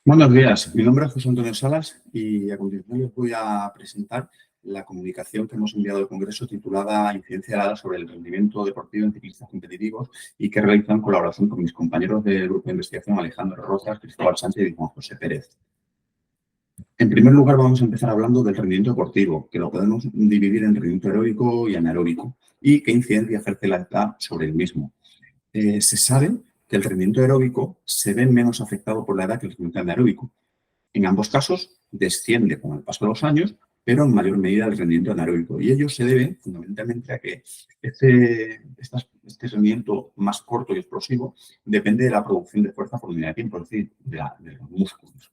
Buenos días, mi nombre es José Antonio Salas y a continuación les voy a presentar la comunicación que hemos enviado al Congreso titulada Incidencia de la edad sobre el rendimiento deportivo en ciclistas competitivos y que he realizado en colaboración con mis compañeros del Grupo de Investigación Alejandro Rozas, Cristóbal Sánchez y Juan José Pérez. En primer lugar, vamos a empezar hablando del rendimiento deportivo, que lo podemos dividir en rendimiento aeróbico y anaeróbico, y qué incidencia ejerce la edad sobre el mismo. Se sabe que el rendimiento aeróbico se ve menos afectado por la edad que el rendimiento anaeróbico. En ambos casos desciende con el paso de los años, pero en mayor medida el rendimiento anaeróbico. Y ello se debe fundamentalmente a que este rendimiento más corto y explosivo depende de la producción de fuerza por unidad de tiempo, es decir, de los músculos.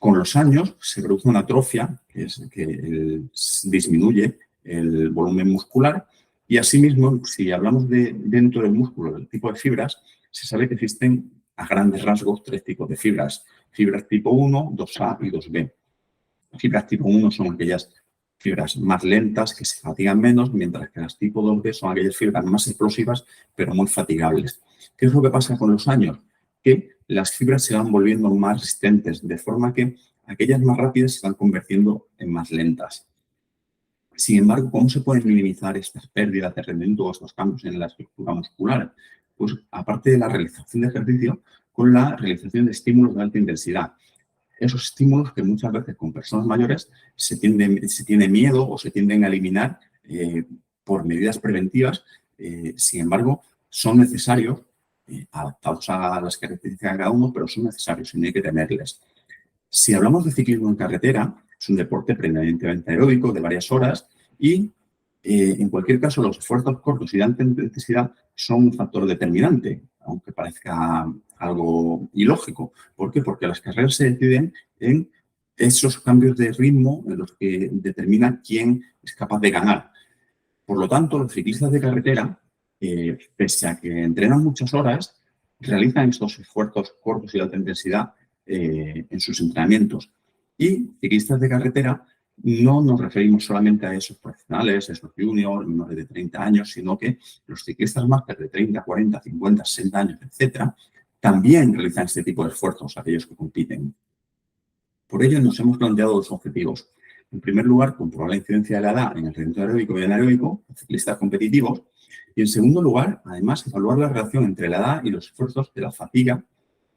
Con los años se produce una atrofia, que es que disminuye el volumen muscular, y asimismo, si hablamos de dentro del músculo, del tipo de fibras, se sabe que existen a grandes rasgos tres tipos de fibras. Fibras tipo 1, 2A y 2B. Fibras tipo 1 son aquellas fibras más lentas que se fatigan menos, mientras que las tipo 2B son aquellas fibras más explosivas, pero muy fatigables. ¿Qué es lo que pasa con los años? Que las fibras se van volviendo más resistentes, de forma que aquellas más rápidas se van convirtiendo en más lentas. Sin embargo, ¿cómo se pueden minimizar estas pérdidas de rendimiento o estos cambios en la estructura muscular? Pues aparte de la realización de ejercicio, con la realización de estímulos de alta intensidad. Esos estímulos que muchas veces con personas mayores se tiene miedo o se tienden a eliminar por medidas preventivas. Sin embargo, son necesarios, adaptados a las características de cada uno, pero son necesarios y no hay que tenerles. Si hablamos de ciclismo en carretera, es un deporte predominantemente aeróbico de varias horas y, en cualquier caso, los esfuerzos cortos y de alta intensidad son un factor determinante, aunque parezca algo ilógico. ¿Por qué? Porque las carreras se deciden en esos cambios de ritmo en los que determina quién es capaz de ganar. Por lo tanto, los ciclistas de carretera, pese a que entrenan muchas horas, realizan estos esfuerzos cortos y de alta intensidad en sus entrenamientos. Y ciclistas de carretera no nos referimos solamente a esos profesionales, esos juniors, menores de 30 años, sino que los ciclistas máster de 30, 40, 50, 60 años, etcétera, también realizan este tipo de esfuerzos, aquellos que compiten. Por ello, nos hemos planteado dos objetivos. En primer lugar, comprobar la incidencia de la edad en el rendimiento aeróbico y anaeróbico de ciclistas competitivos. Y en segundo lugar, además, evaluar la relación entre la edad y los esfuerzos de la fatiga,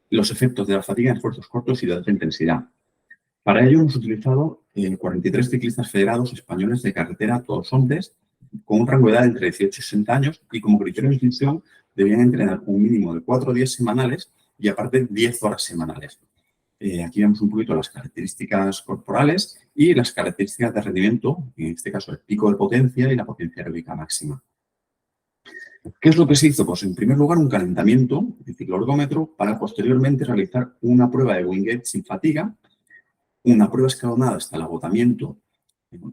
los efectos de la fatiga en esfuerzos cortos y de alta intensidad. Para ello hemos utilizado 43 ciclistas federados españoles de carretera, todos hombres, con un rango de edad entre 18 y 60 años y como criterio de inscripción debían entrenar un mínimo de 4 días semanales y aparte 10 horas semanales. Aquí vemos un poquito las características corporales y las características de rendimiento, en este caso el pico de potencia y la potencia aeróbica máxima. ¿Qué es lo que se hizo? Pues en primer lugar un calentamiento de cicloergómetro para posteriormente realizar una prueba de Wingate sin fatiga, una prueba escalonada hasta el agotamiento,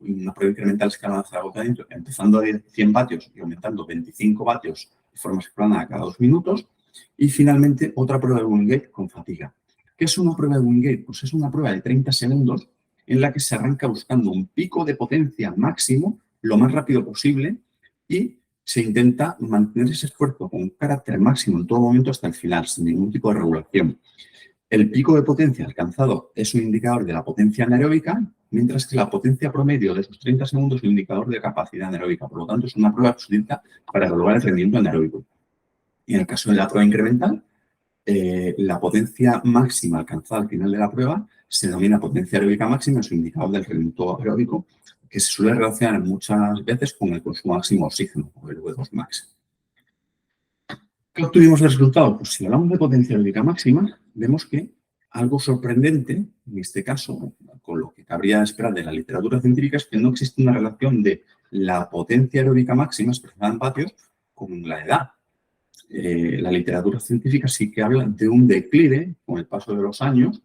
una prueba incremental escalonada hasta el agotamiento, empezando de 100 vatios y aumentando 25 vatios de forma escalonada cada 2 minutos, y finalmente otra prueba de Wingate con fatiga. ¿Qué es una prueba de Wingate? Pues es una prueba de 30 segundos en la que se arranca buscando un pico de potencia máximo lo más rápido posible y se intenta mantener ese esfuerzo con un carácter máximo en todo momento hasta el final, sin ningún tipo de regulación. El pico de potencia alcanzado es un indicador de la potencia anaeróbica, mientras que la potencia promedio de esos 30 segundos es un indicador de capacidad anaeróbica. Por lo tanto, es una prueba que se utiliza para evaluar el rendimiento anaeróbico. Y en el caso de la prueba incremental, la potencia máxima alcanzada al final de la prueba se denomina potencia aeróbica máxima, es un indicador del rendimiento aeróbico que se suele relacionar muchas veces con el consumo máximo de oxígeno, o el V2 max. ¿Qué obtuvimos de resultado? Pues si hablamos de potencia aeróbica máxima, vemos que algo sorprendente, en este caso, con lo que cabría esperar de la literatura científica, es que no existe una relación de la potencia aeróbica máxima expresada en vatios con la edad. La literatura científica sí que habla de un declive con el paso de los años,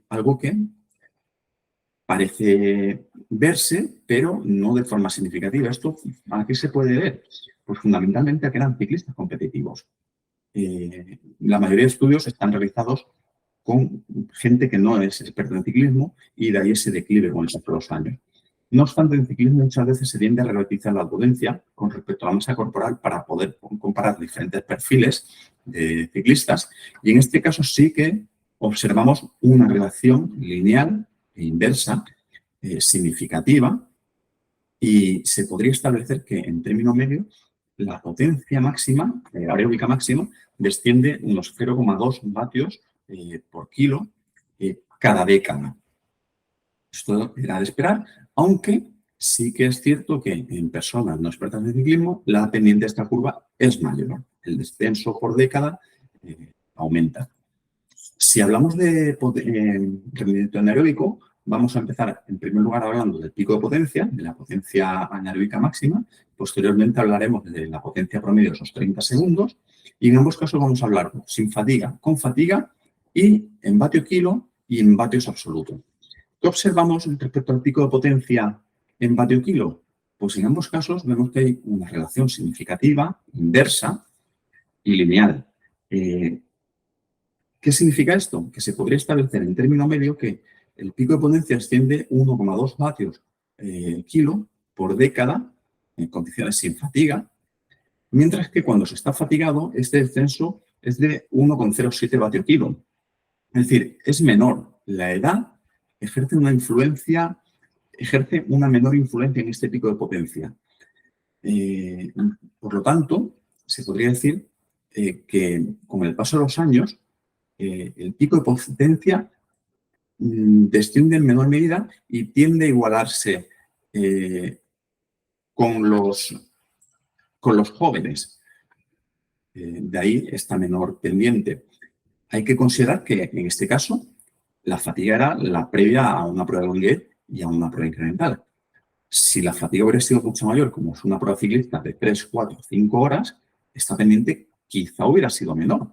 algo que parece verse, pero no de forma significativa. ¿Esto a qué se puede ver? Pues fundamentalmente a que eran ciclistas competitivos. La mayoría de estudios están realizados con gente que no es experta en ciclismo y de ahí ese declive con el paso de los años. No obstante, en ciclismo muchas veces se tiende a relativizar la potencia con respecto a la masa corporal para poder comparar diferentes perfiles de ciclistas y en este caso sí que observamos una relación lineal e inversa significativa y se podría establecer que en término medio la potencia máxima, aeróbica máxima, desciende unos 0,2 vatios por kilo cada década. Esto era de esperar, aunque sí que es cierto que en personas no expertas en ciclismo la pendiente de esta curva es mayor. El descenso por década aumenta. Si hablamos de rendimiento anaeróbico, vamos a empezar en primer lugar hablando del pico de potencia, de la potencia anaeróbica máxima. Posteriormente hablaremos de la potencia promedio de esos 30 segundos. Y en ambos casos vamos a hablar sin fatiga, con fatiga y en vatio kilo y en vatios absolutos. ¿Qué observamos respecto al pico de potencia en vatio kilo? Pues en ambos casos vemos que hay una relación significativa, inversa y lineal. ¿Qué significa esto? Que se podría establecer en término medio que el pico de potencia asciende 1,2 vatios kilo por década en condiciones sin fatiga, mientras que cuando se está fatigado, este descenso es de 1,07 vatios kilo. Es decir, es menor. La edad ejerce una menor influencia en este pico de potencia. Por lo tanto, se podría decir que con el paso de los años, el pico de potencia desciende en menor medida y tiende a igualarse con los jóvenes. De ahí esta menor pendiente. Hay que considerar que en este caso la fatiga era la previa a una prueba de Longuet y a una prueba incremental. Si la fatiga hubiera sido mucho mayor, como es una prueba ciclista de 3, 4, 5 horas, esta pendiente quizá hubiera sido menor.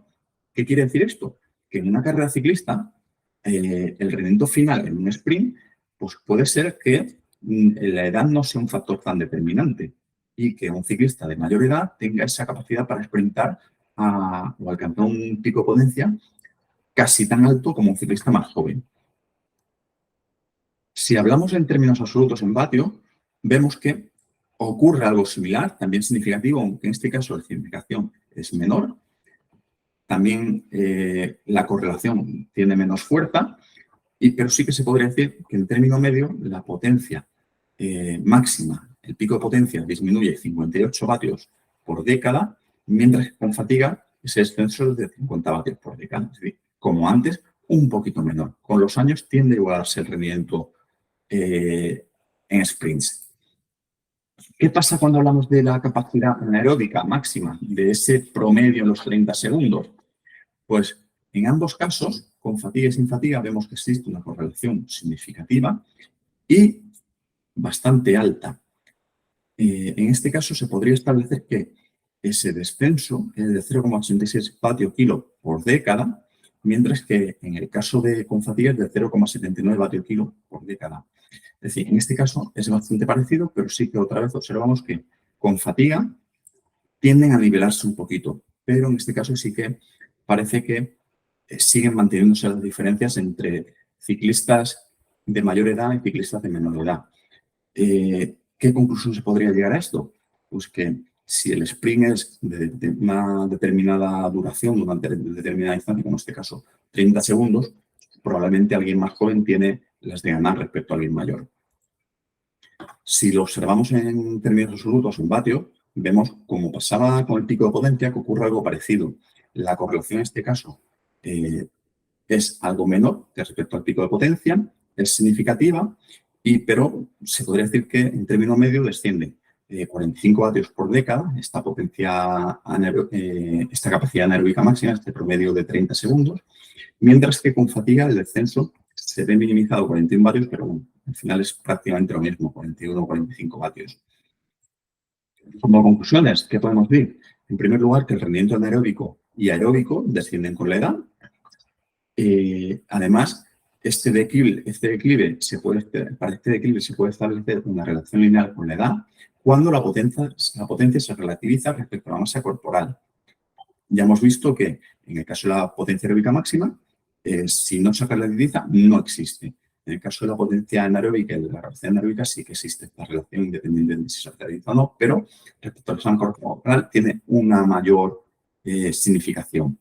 ¿Qué quiere decir esto? Que en una carrera ciclista, el rendimiento final en un sprint, pues puede ser que la edad no sea un factor tan determinante y que un ciclista de mayor edad tenga esa capacidad para sprintar o alcanzar un pico de potencia casi tan alto como un ciclista más joven. Si hablamos en términos absolutos en vatio, vemos que ocurre algo similar, también significativo, aunque en este caso la significación es menor. También la correlación tiene menos fuerza, pero sí que se podría decir que en término medio la potencia máxima, el pico de potencia disminuye 58 vatios por década, mientras que con fatiga ese descenso es de 50 vatios por década. Es decir, como antes, un poquito menor. Con los años tiende a igualarse el rendimiento en sprints. ¿Qué pasa cuando hablamos de la capacidad anaeróbica máxima, de ese promedio en los 30 segundos? Pues en ambos casos, con fatiga y sin fatiga, vemos que existe una correlación significativa y bastante alta. En este caso se podría establecer que ese descenso es de 0,86 vatio kilo por década, mientras que en el caso de con fatiga es de 0,79 vatio kilo por década. Es decir, en este caso es bastante parecido, pero sí que otra vez observamos que con fatiga tienden a nivelarse un poquito, pero en este caso sí que parece que siguen manteniéndose las diferencias entre ciclistas de mayor edad y ciclistas de menor edad. ¿Qué conclusión se podría llegar a esto? Pues que si el sprint es de una determinada duración, durante determinada distancia, como en este caso 30 segundos, probablemente alguien más joven tiene las de ganar respecto a alguien mayor. Si lo observamos en términos absolutos, en vatio, vemos, como pasaba con el pico de potencia, que ocurre algo parecido. La correlación en este caso es algo menor que respecto al pico de potencia, es significativa, pero se podría decir que en término medio desciende 45 vatios por década, esta capacidad anaeróbica máxima, este promedio de 30 segundos, mientras que con fatiga el descenso se ve minimizado 41 vatios, pero bueno, al final es prácticamente lo mismo, 41 o 45 vatios. Como conclusiones, ¿qué podemos decir? En primer lugar, que el rendimiento anaeróbico y aeróbico descienden con la edad. Además, para este declive se puede establecer una relación lineal con la edad cuando la potencia se relativiza respecto a la masa corporal. Ya hemos visto que en el caso de la potencia aeróbica máxima, si no se relativiza, no existe. En el caso de la potencia anaeróbica y de la relación anaeróbica sí que existe esta relación independiente de si se relativiza o no, pero respecto a la masa corporal tiene una mayor significación.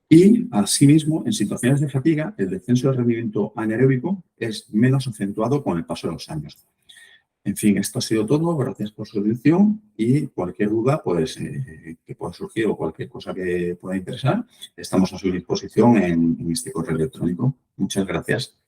Y, asimismo, en situaciones de fatiga, el descenso del rendimiento anaeróbico es menos acentuado con el paso de los años. En fin, esto ha sido todo. Gracias por su atención y cualquier duda pues, que pueda surgir o cualquier cosa que pueda interesar, estamos a su disposición en este correo electrónico. Muchas gracias.